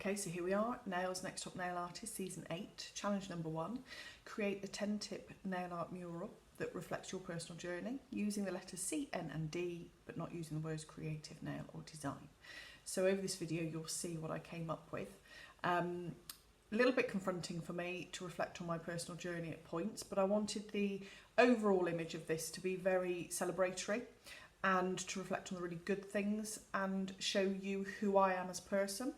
Okay, so here we are, Nails Next Top Nail Artist, Season 8, Challenge number 1. Create a 10-tip nail art mural that reflects your personal journey, using the letters C, N and D, but not using the words creative, nail or design. So over this video, you'll see what I came up with. A little bit confronting for me to reflect on my personal journey at points, but I wanted the overall image of this to be very celebratory and to reflect on the really good things and show you who I am as a person.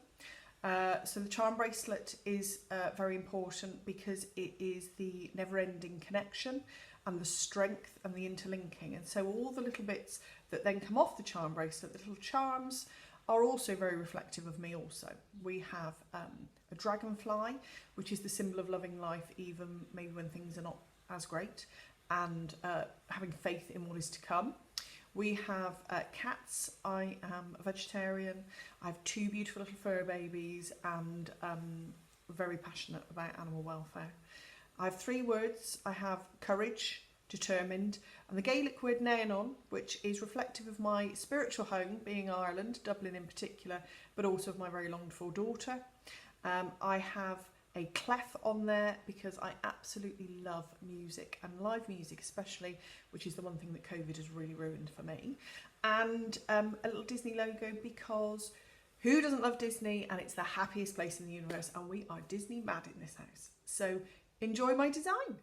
So the charm bracelet is very important because it is the never-ending connection and the strength and the interlinking, and so all the little bits that then come off the charm bracelet, the little charms, are also very reflective of me also. We have a dragonfly, which is the symbol of loving life even maybe when things are not as great, and having faith in what is to come. We have cats. I am a vegetarian. I have 2 beautiful little fur babies and very passionate about animal welfare. I have 3 words. I have courage, determined, and the Gaelic word Naenon, which is reflective of my spiritual home, being Ireland, Dublin in particular, but also of my very longed for daughter. I have a clef on there because I absolutely love music, and live music especially, which is the one thing that COVID has really ruined for me. And a little Disney logo because who doesn't love Disney, and it's the happiest place in the universe, and we are Disney mad in this house. So enjoy my design.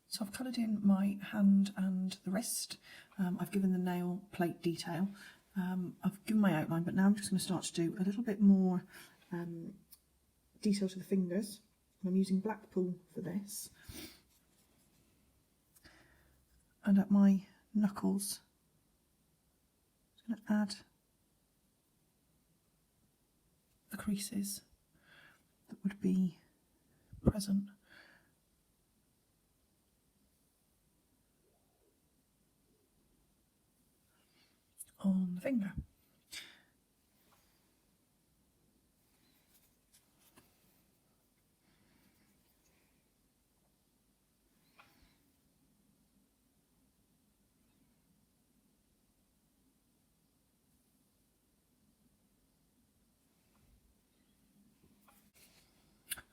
So I've coloured in my hand and the wrist. I've given the nail plate detail. I've given my outline, but now I'm just going to start to do a little bit more detail to the fingers. I'm using Blackpool for this. And at my knuckles, I'm just going to add the creases that would be present on the finger.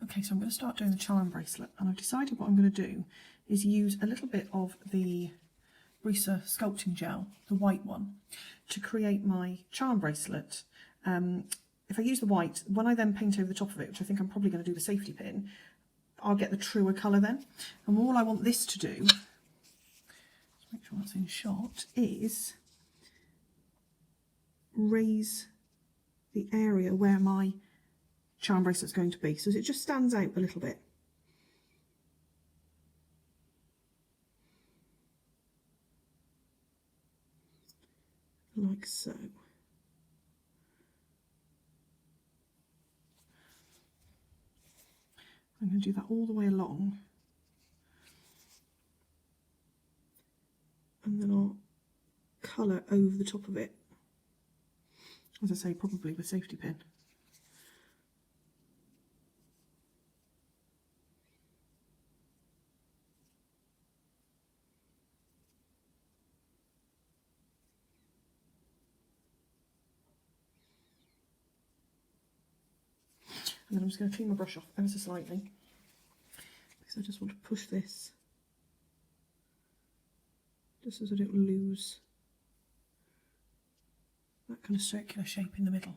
Okay, so I'm going to start doing the charm bracelet, and I've decided what I'm going to do is use a little bit of the Brisa sculpting gel, the white one, to create my charm bracelet. If I use the white, when I then paint over the top of it, which I think I'm probably going to do the safety pin, I'll get the truer colour then. And all I want this to do, just make sure that's in shot, is raise the area where my charm bracelet's going to be, so it just stands out a little bit. Like so. I'm going to do that all the way along, and then I'll colour over the top of it, as I say, probably with safety pin. And then I'm just going to clean my brush off ever so slightly, because I just want to push this just so I don't lose that kind of circular shape in the middle.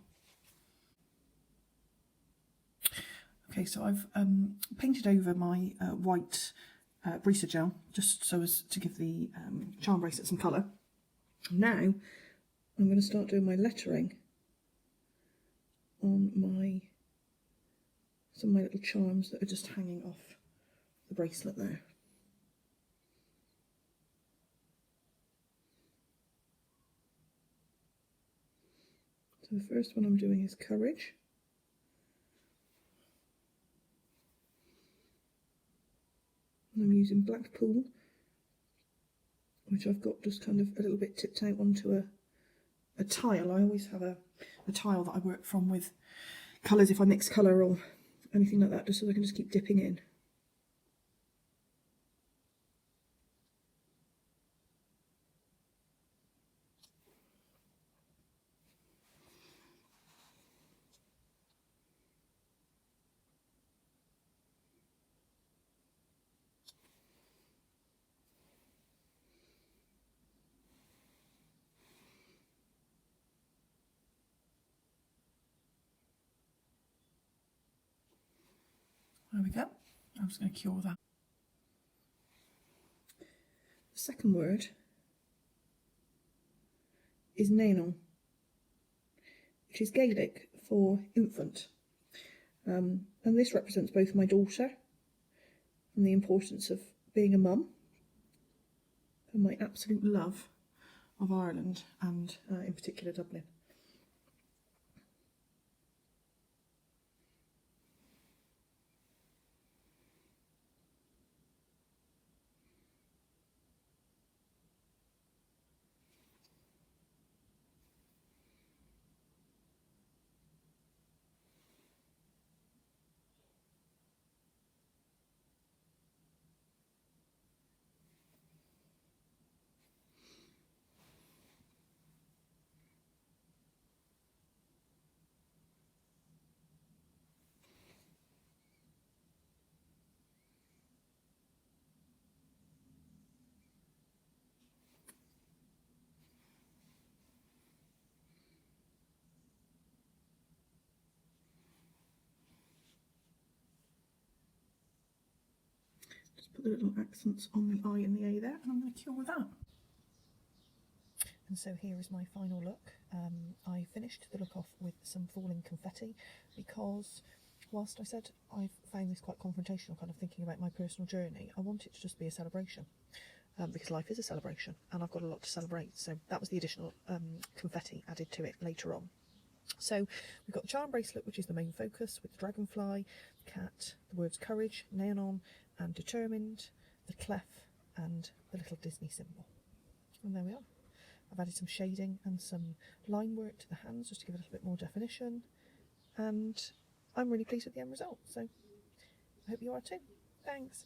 Okay, so I've painted over my white Brisa gel, just so as to give the charm bracelet some colour. Now I'm going to start doing my lettering on some of my little charms that are just hanging off the bracelet there. So the first one I'm doing is courage. And I'm using Blackpool which I've got just kind of a little bit tipped out onto a tile. I always have a tile that I work from with colours if I mix colour or anything like that, just so I can just keep dipping in. There we go. I'm just going to cure that. The second word is Nanon, which is Gaelic for infant. And this represents both my daughter and the importance of being a mum, and my absolute love of Ireland and in particular Dublin. Just put the little accents on the I and the A there, and I'm going to cure with that. And so here is my final look. I finished the look off with some falling confetti because whilst I said I've found this quite confrontational, kind of thinking about my personal journey, I want it to just be a celebration. Because life is a celebration and I've got a lot to celebrate. So that was the additional confetti added to it later on. So we've got the charm bracelet, which is the main focus, with the dragonfly, the cat, the words courage, neon and determined, the clef and the little Disney symbol. And there we are. I've added some shading and some line work to the hands just to give it a little bit more definition. And I'm really pleased with the end result. So I hope you are too. Thanks.